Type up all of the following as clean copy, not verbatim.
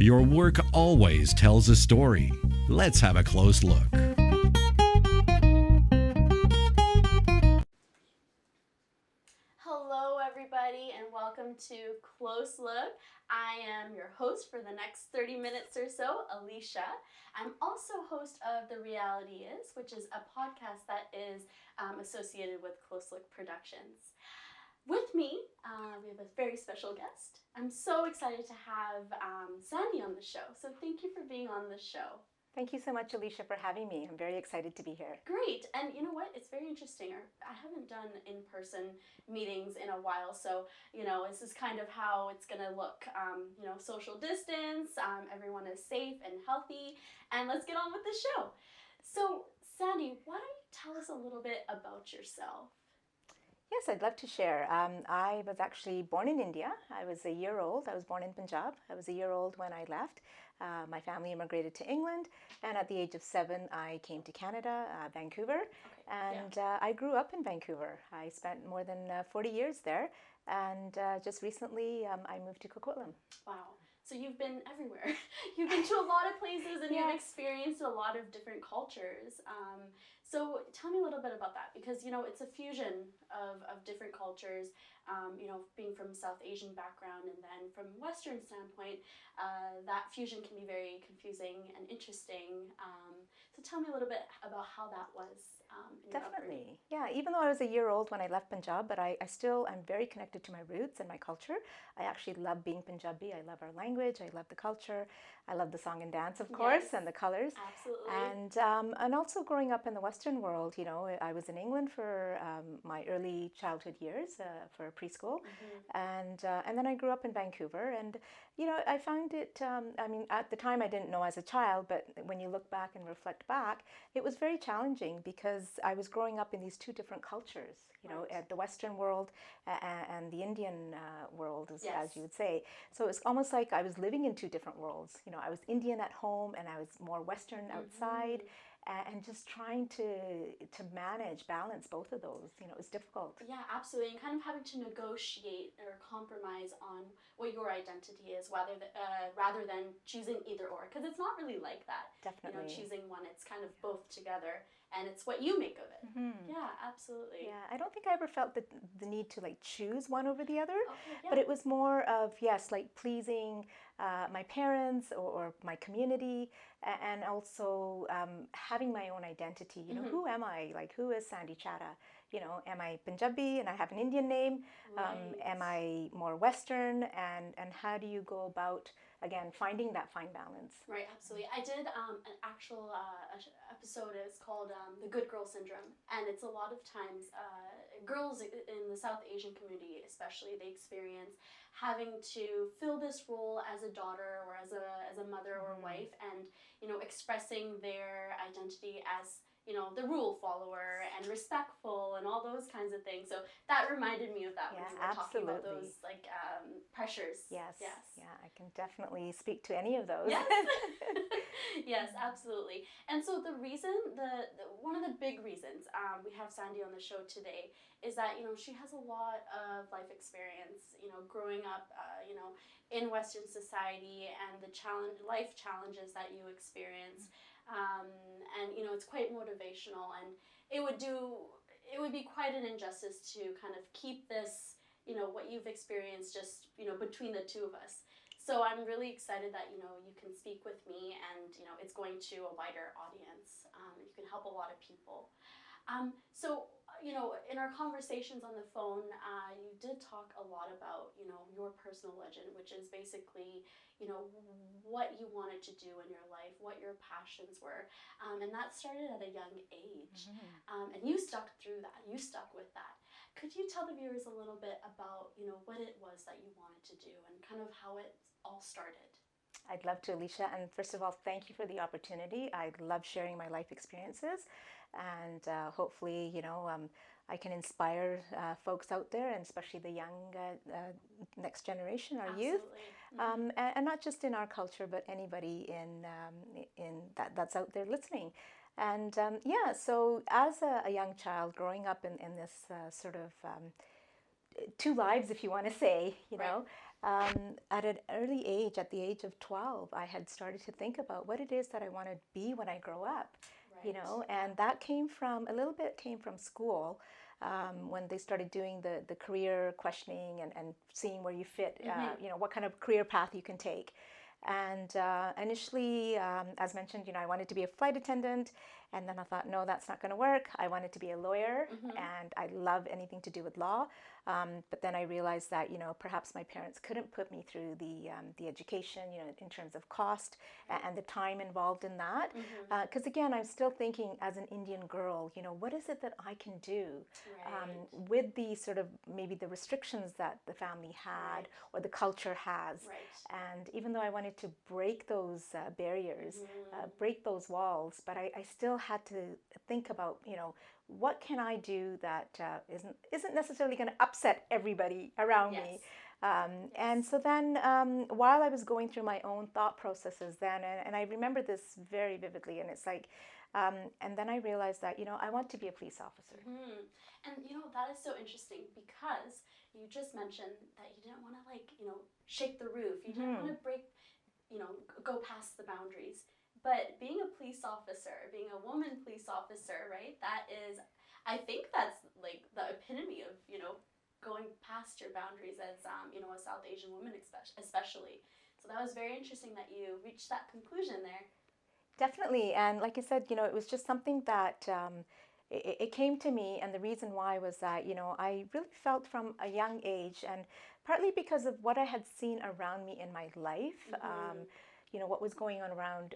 Your work always tells a story. Let's have a close look. Hello, everybody, and welcome to Close Look. I am your host for the next 30 minutes or so, Alicia. I'm also host of The Reality Is, which is a podcast that is associated with Close Look Productions. With me, we have a very special guest. I'm so excited to have Sandy on the show. So thank you for being on the show. Thank you so much, Alicia, for having me. I'm very excited to be here. Great. And you know what? It's very interesting. I haven't done in-person meetings in a while, so, this is kind of how it's going to look. Social distance, everyone is safe and healthy, and let's get on with the show. So, Sandy, why don't you tell us a little bit about yourself? Yes, I'd love to share. I was actually born in India. I was a year old. I was born in Punjab. I was a year old when I left. My family immigrated to England, and at the age of 7, I came to Canada, Vancouver, I grew up in Vancouver. I spent more than 40 years there, and just recently I moved to Coquitlam. Wow. So you've been everywhere. You've been to a lot of places, and you've experienced a lot of different cultures. So tell me a little bit about that, because, it's a fusion of different cultures, being from South Asian background and then from Western standpoint, that fusion can be very confusing and interesting. So tell me a little bit about how that was. Definitely. Yeah, even though I was a year old when I left Punjab, but I still am very connected to my roots and my culture. I actually love being Punjabi. I love our language. I love the culture. I love the song and dance, of course, and the colors. Absolutely. And also growing up in the Western world, I was in England for my early childhood years for preschool. And then I grew up in Vancouver. And, I found it, at the time I didn't know as a child, but when you look back and reflect back, it was very challenging because I was growing up in these two different cultures, at the Western world and the Indian world, as you would say. So it was almost like I was living in two different worlds. I was Indian at home and I was more Western outside. And just trying to balance both of those, it was difficult. Yeah, absolutely. And kind of having to negotiate or compromise on what your identity is, rather than choosing either or, because it's not really like that. Definitely. Choosing one, it's kind of both together, and it's what you make of it. Yeah, absolutely. Yeah, I don't think I ever felt the need to choose one over the other, Okay, but it was more of, yes, pleasing my parents or my community, and also having my own identity. Who am I? Who is Sandy Chadha? Am I Punjabi and I have an Indian name? Right. Am I more Western? And how do you go about, again, finding that fine balance? Right, absolutely. I did an actual episode. It's called The Good Girl Syndrome. And it's a lot of times girls in the South Asian community especially, they experience having to fill this role as a daughter or as a mother or wife, and expressing their identity as the rule follower and respectful and all those kinds of things. So that reminded me of that when you were talking about those pressures. Yes. Yeah, I can definitely speak to any of those. Yes. Yes, absolutely. And so the reason, one of the big reasons we have Sandy on the show today is that she has a lot of life experience. Growing up, in Western society and the life challenges that you experience. And it's quite motivational, and it would be quite an injustice to kind of keep this, what you've experienced just, between the two of us. So I'm really excited that, you can speak with me, and, it's going to a wider audience. You can help a lot of people. So, in our conversations on the phone, you did talk a lot about, your personal legend, which is basically, what you wanted to do in your life, what your passions were. And that started at a young age. And you stuck through that. You stuck with that. Could you tell the viewers a little bit about, what it was that you wanted to do and kind of how it all started? I'd love to, Alicia. And first of all, thank you for the opportunity. I love sharing my life experiences. And hopefully, I can inspire folks out there, and especially the young next generation, our youth. And not just in our culture, but anybody in that's out there listening. And so as a young child growing up in this sort of two lives, if you want to say, At an early age, at the age of 12, I had started to think about what it is that I want to be when I grow up, you Right. know, and that came from a little bit came from school. When they started doing the career questioning and seeing where you fit, you know, what kind of career path you can take. And initially, as mentioned, you know, I wanted to be a flight attendant, and then I thought, no, that's not going to work. I wanted to be a lawyer, and I love anything to do with law. But then I realized that, you know, perhaps my parents couldn't put me through the education, you know, in terms of cost and the time involved in that. Because again, I'm still thinking as an Indian girl, you know, what is it that I can do Right. with the sort of maybe the restrictions that the family had Right. or the culture has. Right. And even though I wanted to break those barriers, break those walls, but I still had to think about, you know, what can I do that isn't necessarily going to upset everybody around me. Yes. And Yes. so then, while I was going through my own thought processes then, and I remember this very vividly, and it's like, and then I realized that, you know, I want to be a police officer. And you know, that is so interesting because you just mentioned that you didn't want to, like, you know, shake the roof. You didn't want to break, you know, go past the boundaries. But being a police officer, being a woman police officer, right? That is, I think that's like the epitome of, you know, going past your boundaries as, you know, a South Asian woman, especially. So that was very interesting that you reached that conclusion there. Definitely. And like I said, you know, it was just something that it came to me. And the reason why was that, you know, I really felt from a young age, and partly because of what I had seen around me in my life, you know, what was going on around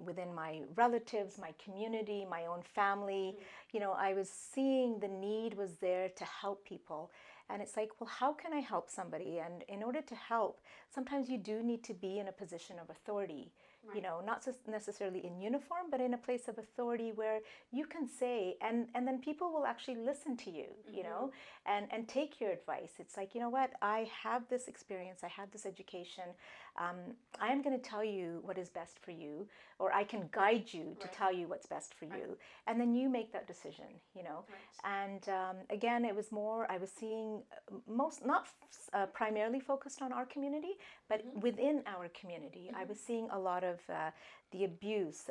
within my relatives, my community, my own family. You know, I was seeing the need was there to help people. And it's like, well, how can I help somebody? And in order to help, sometimes you do need to be in a position of authority, you Right. know, not necessarily in uniform, but in a place of authority where you can say, and then people will actually listen to you, you know, and take your advice. It's like, you know what, I have this experience, I have this education. Um, I am going to tell you what is best for you, or I can guide you to Right. tell you what's best for Right. you. And then you make that decision, you know. Right. And again, it was more, I was seeing most, not primarily focused on our community, but within our community, I was seeing a lot of the abuse,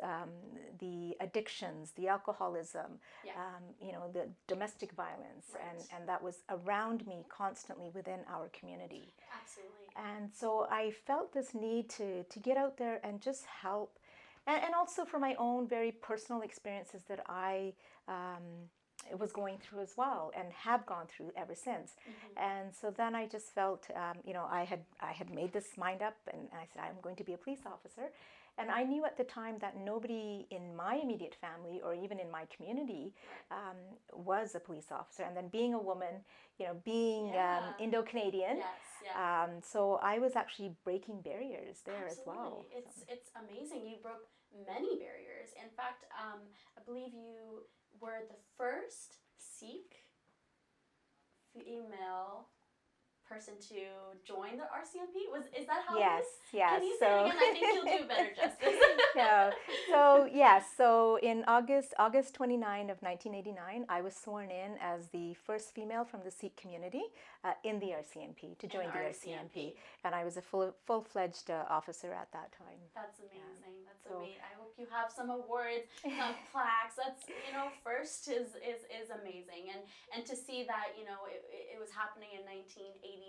the addictions, the alcoholism, Yeah. you know, the domestic violence, Right. and that was around me constantly within our community. Absolutely. And so I felt this need to get out there and just help. And also for my own very personal experiences that I was going through as well and have gone through ever since. And so then I just felt, you know, I had made this mind up, and I said, I'm going to be a police officer. And I knew at the time that nobody in my immediate family or even in my community was a police officer. And then being a woman, you know, being Yeah. Indo-Canadian, Yes. Yeah. so I was actually breaking barriers there as well. Absolutely. It's amazing. You broke many barriers. In fact, I believe you were the first Sikh female person to join the RCMP. Is that how it Yes, is? yes. Can you say it So again? I think you'll do better justice. no. So yes, so in August 29 of 1989, I was sworn in as the first female from the Sikh community in the RCMP to join the RCMP, and I was a full-fledged officer at that time. That's amazing. That's So- amazing. I hope you have some awards, some plaques. That's, you know, first is amazing, and to see that, you know, it was happening in 1989.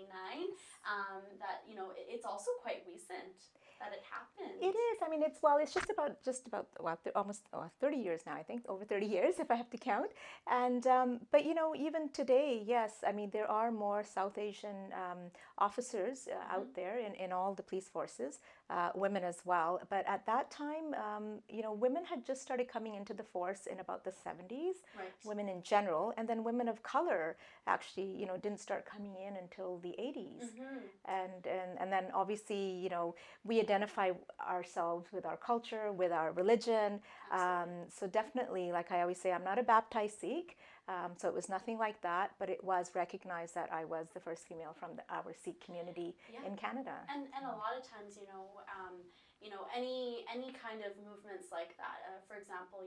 That, you know, it's also quite recent that it happened. It is. I mean, it's just about well, almost 30 years now. I think over 30 years, if I have to count. And but you know, even today, yes. I mean, there are more South Asian officers out there in all the police forces, women as well. But at that time, you know, women had just started coming into the force in about the 70s. Right. Women in general, and then women of color actually, you know, didn't start coming in until the 80s. And then obviously, you know, we identify ourselves with our culture, with our religion. So definitely, like I always say, I'm not a baptized Sikh. So it was nothing like that, but it was recognized that I was the first female from our Sikh community in Canada. And a lot of times, any kind of movements like that. For example,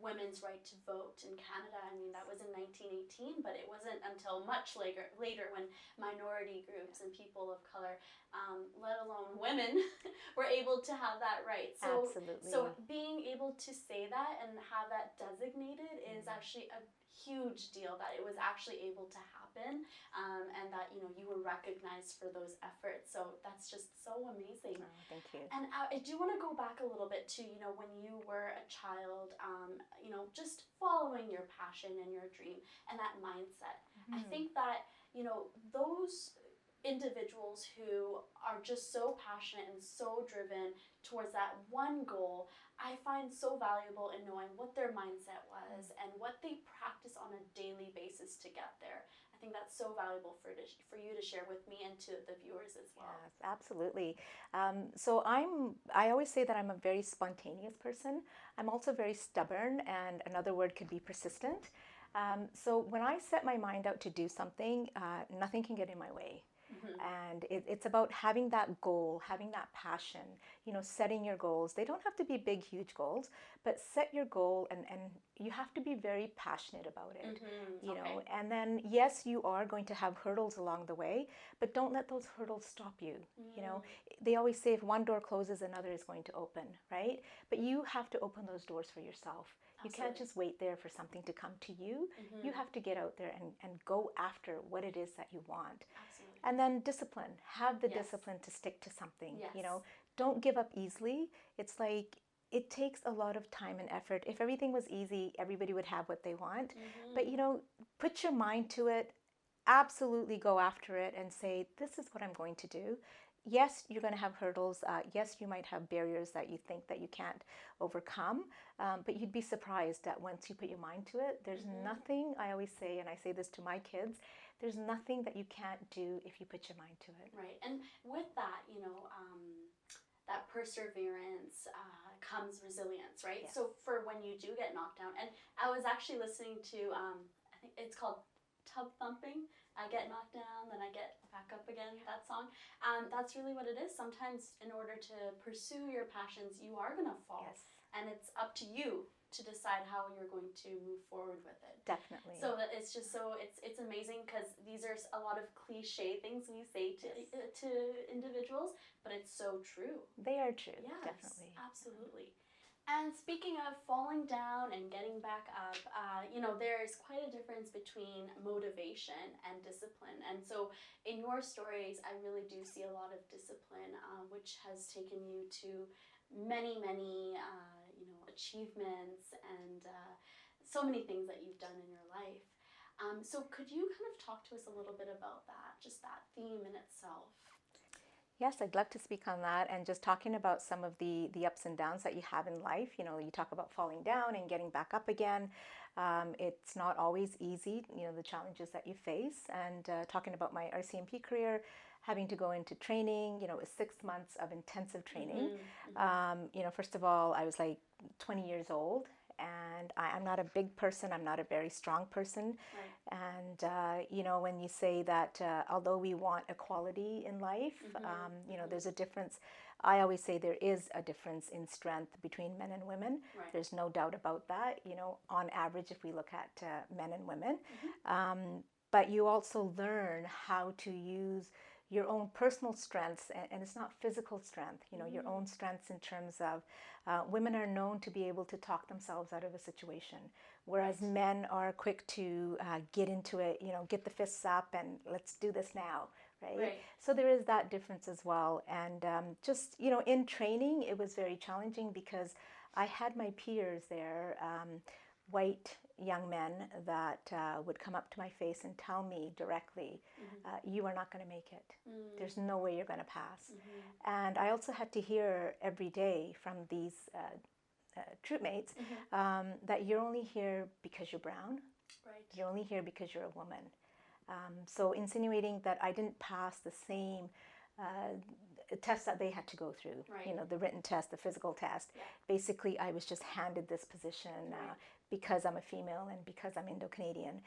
women's right to vote in Canada. I mean, that was in 1918, but it wasn't until much later when minority groups and people of color, let alone women, were able to have that right. So, Absolutely. So being able to say that and have that designated is actually a huge deal, that it was actually able to happen, and that you were recognized for those efforts. So that's just so amazing. Oh, thank you. And I do want to go back a little bit to when you were a child, just following your passion and your dream and that mindset. I think that those individuals who are just so passionate and so driven towards that one goal, I find so valuable in knowing what their mindset was and what they practice on a daily basis to get there. I think that's so valuable for you to share with me and to the viewers as well. Yes, absolutely. So I always say that I'm a very spontaneous person. I'm also very stubborn, and another word could be persistent. So when I set my mind out to do something, nothing can get in my way. And it's about having that goal, having that passion, setting your goals. They don't have to be big, huge goals, but set your goal, and you have to be very passionate about it, and then, yes, you are going to have hurdles along the way, but don't let those hurdles stop you. They always say if one door closes, another is going to open, right? But you have to open those doors for yourself. You can't just wait there for something to come to you. You have to get out there and go after what it is that you want. Absolutely. And then discipline. Have the discipline to stick to something. Don't give up easily. It's like it takes a lot of time and effort. If everything was easy, everybody would have what they want. But put your mind to it. Absolutely go after it and say, this is what I'm going to do. Yes, you're going to have hurdles. Yes, you might have barriers that you think that you can't overcome, but you'd be surprised that once you put your mind to it, there's nothing, I always say, and I say this to my kids, there's nothing that you can't do if you put your mind to it. Right. And with that, that perseverance comes resilience, right? Yes. So for when you do get knocked down, and I was actually listening to, I think it's called Tub Thumping. I get knocked down, then I get back up again, that song. That's really what it is. Sometimes in order to pursue your passions, you are going to fall. Yes. And it's up to you to decide how you're going to move forward with it. Definitely. So that it's just it's amazing, because these are a lot of cliche things we say to individuals, but it's so true. They are true. Yes, definitely. Absolutely. And speaking of falling down and getting back up, there's quite a difference between motivation and discipline. And so in your stories, I really do see a lot of discipline, which has taken you to many, many, achievements and so many things that you've done in your life. So could you kind of talk to us a little bit about that, just that theme in itself? Yes, I'd love to speak on that, and just talking about some of the ups and downs that you have in life. You talk about falling down and getting back up again. It's not always easy, the challenges that you face. And talking about my RCMP career, having to go into training, it was 6 months of intensive training. First of all, I was like 20 years old, and I'm not a big person. I'm not a very strong person. Right. And, when you say that although we want equality in life, there's a difference. I always say there is a difference in strength between men and women. Right. There's no doubt about that, on average, if we look at men and women. But you also learn how to use your own personal strengths, and it's not physical strength, your own strengths in terms of women are known to be able to talk themselves out of a situation, whereas men are quick to get into it, get the fists up and let's do this now, right? So there is that difference as well. And just, in training, it was very challenging because I had my peers there, white young men that would come up to my face and tell me directly, you are not going to make it. There's no way you're going to pass. And I also had to hear every day from these troop mates that you're only here because you're brown. Right. You're only here because you're a woman. So insinuating that I didn't pass the same tests that they had to go through. Right. You know, the written test, the physical test. Yeah. Basically, I was just handed this position because I'm a female and because I'm Indo-Canadian.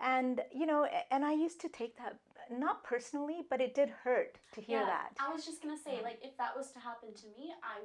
And, you know, and I used to take that not personally, but it did hurt to hear that. I was just gonna say, like, if that was to happen to me, I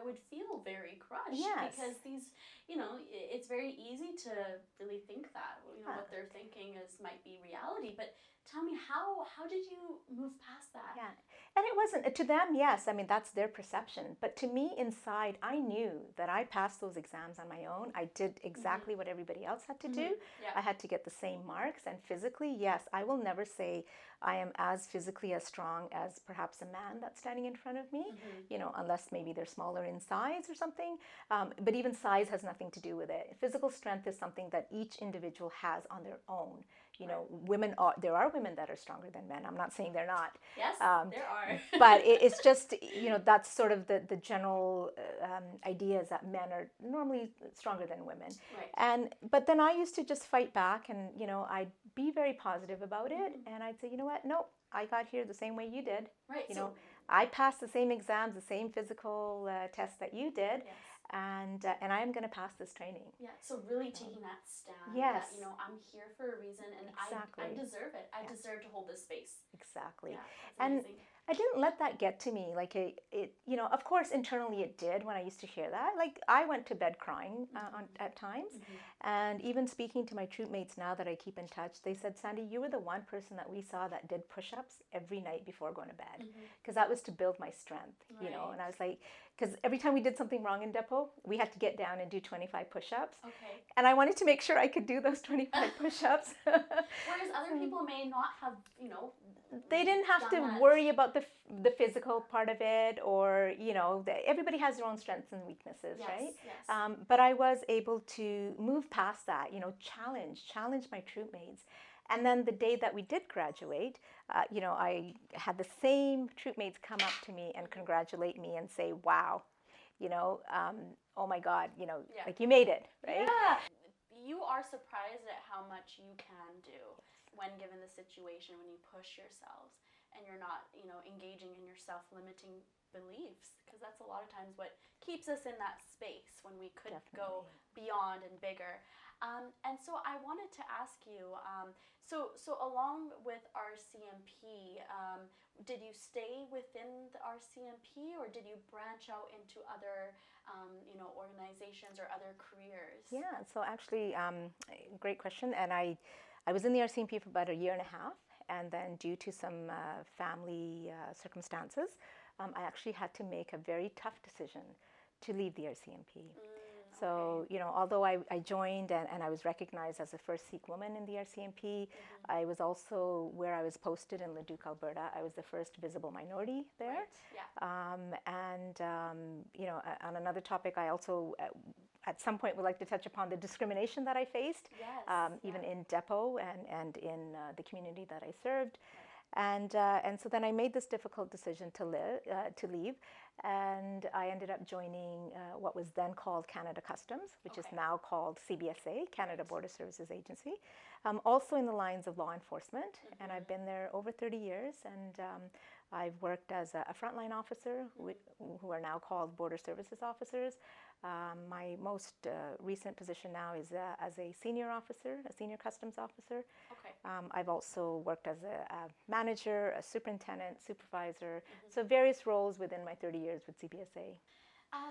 would feel very crushed. Yes. Because these, you know, it's very easy to really think that, you know, what they're thinking might be reality. But tell me, how did you move past that? Yeah. And it wasn't, to them, yes, I mean, that's their perception. But to me inside, I knew that I passed those exams on my own. I did exactly what everybody else had to do. Yeah. I had to get the same marks. And physically, yes, I will never say I am as physically as strong as perhaps a man that's standing in front of me, you know, unless maybe they're smaller in size or something. But even size has nothing to do with it. Physical strength is something that each individual has on their own. You know, there are women that are stronger than men. I'm not saying they're not. Yes, there are. But it's just, you know, that's sort of the general idea is that men are normally stronger than women. Right. But then I used to just fight back and, you know, I'd be very positive about it. And I'd say, you know what, no, I got here the same way you did. Right. You know, I passed the same exams, the same physical tests that you did. Yes. And I'm going to pass this training. Yeah, so really taking that stand. Yes. That, you know, I'm here for a reason, and Exactly. I deserve it. I deserve to hold this space. Exactly. Yeah, And amazing. I didn't let that get to me. Like it, you know, of course, internally it did when I used to hear that. Like I went to bed crying at times. And even speaking to my troop mates now that I keep in touch, they said, Sandy, you were the one person that we saw that did push-ups every night before going to bed. Because that was to build my strength, you know. And I was like, because every time we did something wrong in depot, we had to get down and do 25 push-ups. Okay. And I wanted to make sure I could do those 25 push-ups. Whereas other people may not have, you know, they didn't have to worry about the physical part of it, or, you know, everybody has their own strengths and weaknesses, right? Yes. But I was able to move past that, you know, challenge my troop mates. And then the day that we did graduate, you know, I had the same troop mates come up to me and congratulate me and say, wow, you know, oh my God, you know, like you made it, right? Yeah. You are surprised at how much you can do when given the situation, when you push yourselves and you're not, you know, engaging in your self-limiting beliefs, because that's a lot of times what keeps us in that space when we could go beyond and bigger. And so I wanted to ask you, so along with RCMP, did you stay within the RCMP, or did you branch out into other, you know, organizations or other careers? Yeah, so actually, great question. And I was in the RCMP for about a year and a half, and then due to some family circumstances, I actually had to make a very tough decision to leave the RCMP. So, you know, although I joined and I was recognized as the first Sikh woman in the RCMP, I was also, where I was posted in Leduc, Alberta, I was the first visible minority there. Right. Yeah. You know, on another topic, I also at some point would like to touch upon the discrimination that I faced, even in depot and in the community that I served. And so then I made this difficult decision to leave, and I ended up joining what was then called Canada Customs, which is now called CBSA, Canada Border Services Agency, also in the lines of law enforcement. And I've been there over 30 years, and I've worked as a frontline officer, who are now called Border Services officers. My most recent position now is as a senior officer, a senior customs officer. Okay. I've also worked as a manager, a superintendent, supervisor, so various roles within my 30 years with CBSA.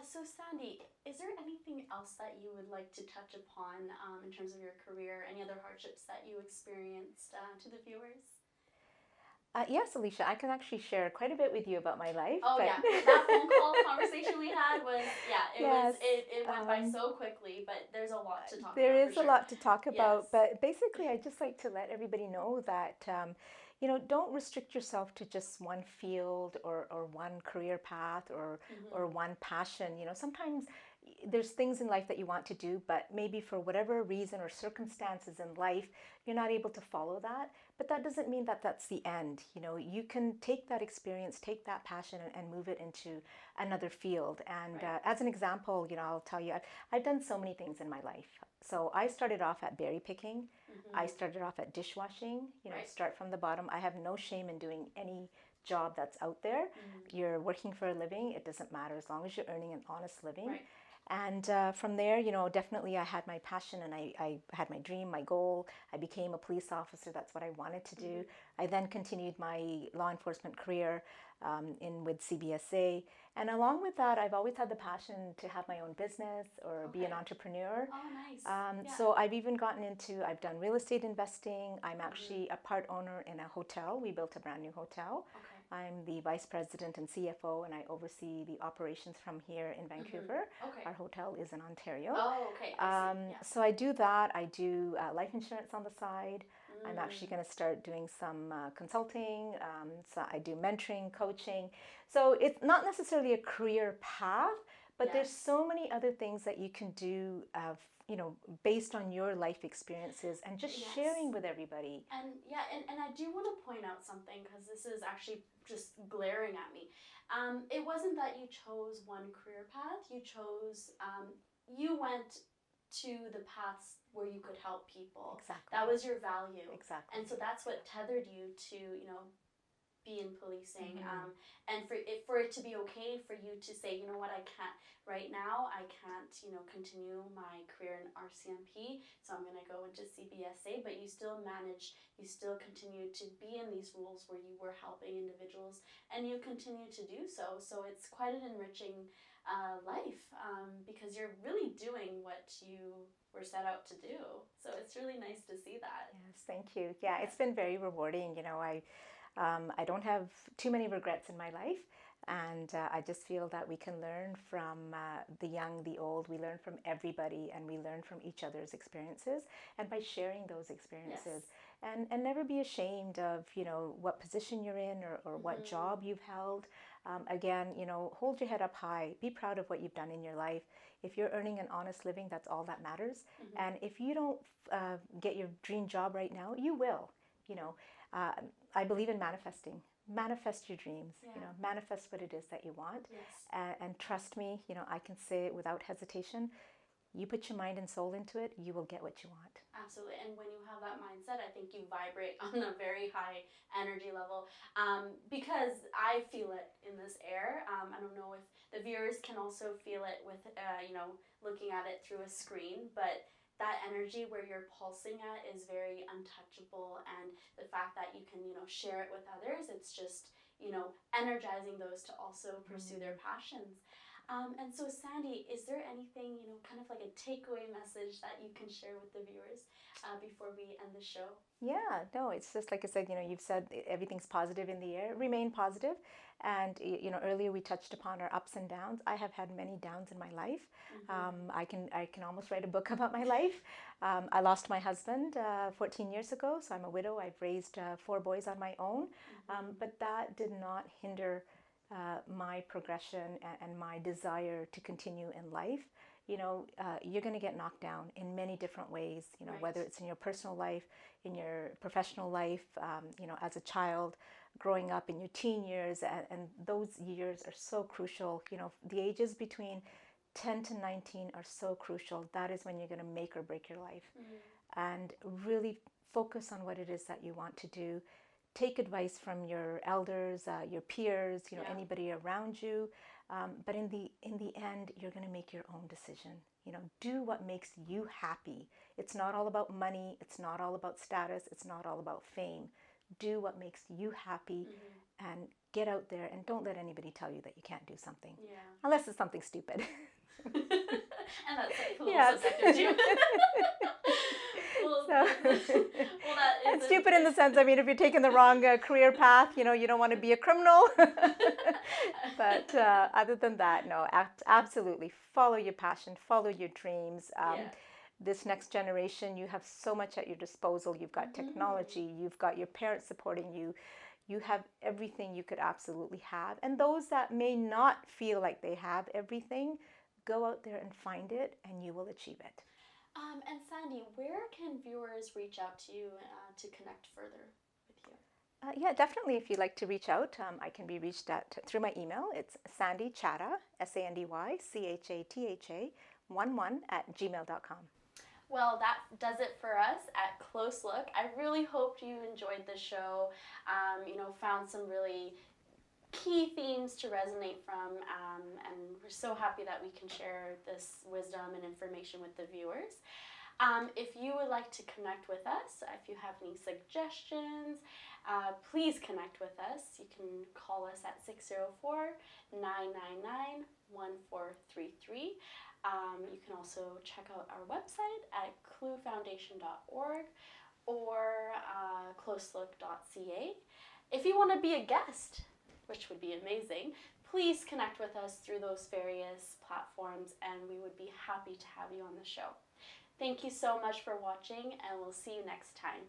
So Sandy, is there anything else that you would like to touch upon in terms of your career? Any other hardships that you experienced to the viewers? Yes, Alicia, I can actually share quite a bit with you about my life. Oh yeah, that phone call conversation we had was, it went by so quickly, but there's a lot to talk about. There is a lot to talk about, Yes. but basically I just like to let everybody know that, you know, don't restrict yourself to just one field or one career path or one passion. You know, sometimes there's things in life that you want to do, but maybe for whatever reason or circumstances in life, you're not able to follow that. But that doesn't mean that that's the end. You know, you can take that experience, take that passion, and move it into another field. And as an example, you know, I'll tell you, I've done so many things in my life. So I started off at berry picking. I started off at dishwashing. You know, start from the bottom. I have no shame in doing any job that's out there. You're working for a living, it doesn't matter as long as you're earning an honest living. Right. And from there, definitely I had my passion and I had my dream, my goal. I became a police officer. That's what I wanted to do. I then continued my law enforcement career in with CBSA. And along with that, I've always had the passion to have my own business or be an entrepreneur. Oh, nice. So I've even gotten into, I've done real estate investing. I'm actually a part owner in a hotel. We built a brand new hotel. Okay. I'm the vice president and CFO, and I oversee the operations from here in Vancouver. Okay. Our hotel is in Ontario. Oh, okay. I see. Yeah. So I do that. I do life insurance on the side. I'm actually going to start doing some consulting. So I do mentoring, coaching. So it's not necessarily a career path, but there's so many other things that you can do based on your life experiences and just sharing with everybody. And and I do want to point out something, because this is actually just glaring at me. It wasn't that you chose one career path. You went to the paths where you could help people. Exactly. That was your value. Exactly. And so that's what tethered you to, be in policing, and for it to be okay for you to say, you know what, I can't right now. I can't, continue my career in RCMP, so I'm going to go into CBSA. But you still continue to be in these roles where you were helping individuals, and you continue to do so. So it's quite an enriching life, because you're really doing what you were set out to do. So it's really nice to see that. Yes, thank you. Yeah, it's been very rewarding. I don't have too many regrets in my life, and I just feel that we can learn from the young, the old. We learn from everybody, and we learn from each other's experiences. And by sharing those experiences, and never be ashamed of what position you're in or what job you've held. Again, hold your head up high. Be proud of what you've done in your life. If you're earning an honest living, that's all that matters. And if you don't get your dream job right now, you will. I believe in manifesting. Manifest your dreams. Manifest what it is that you want. And trust me, I can say it without hesitation. You put your mind and soul into it, you will get what you want. Absolutely. And when you have that mindset, I think you vibrate on a very high energy level, because I feel it in this air. I don't know if the viewers can also feel it with, looking at it through a screen, but that energy where you're pulsing at is very untouchable. And the fact that you can, share it with others, it's just, energizing those to also pursue their passions. And so, Sandy, is there anything, kind of like a takeaway message that you can share with the viewers before we end the show? Yeah, no, it's just like I said, you've said everything's positive in the air. Remain positive. And, earlier we touched upon our ups and downs. I have had many downs in my life. I can almost write a book about my life. I lost my husband 14 years ago, so I'm a widow. I've raised 4 boys on my own. But that did not hinder my progression and my desire to continue in life. You're going to get knocked down in many different ways, whether it's in your personal life, in your professional life, as a child, growing up in your teen years. And those years are so crucial. The ages between 10 to 19 are so crucial. That is when you're going to make or break your life. And really focus on what it is that you want to do. Take advice from your elders, your peers, anybody around you. But in the end, you're going to make your own decision. Do what makes you happy. It's not all about money. It's not all about status. It's not all about fame. Do what makes you happy, and get out there, and don't let anybody tell you that you can't do something. Unless it's something stupid. And that's like a little subjective too. It's stupid in the sense, if you're taking the wrong career path, you don't want to be a criminal. But other than that, no, absolutely follow your passion, follow your dreams. This next generation, you have so much at your disposal. You've got technology, you've got your parents supporting you. You have everything you could absolutely have. And those that may not feel like they have everything, go out there and find it, and you will achieve it. And Sandy, where can viewers reach out to you to connect further with you? Yeah, definitely. If you'd like to reach out, I can be reached through my email. It's sandychatta, SandyChatha 11 @gmail.com. Well, that does it for us at Close Look. I really hope you enjoyed the show, found some really key themes to resonate from, and we're so happy that we can share this wisdom and information with the viewers. If you would like to connect with us, if you have any suggestions, please connect with us. You can call us at 604-999-1433. You can also check out our website at cluefoundation.org or CloseLook.ca. If you want to be a guest, which would be amazing, please connect with us through those various platforms, and we would be happy to have you on the show. Thank you so much for watching, and we'll see you next time.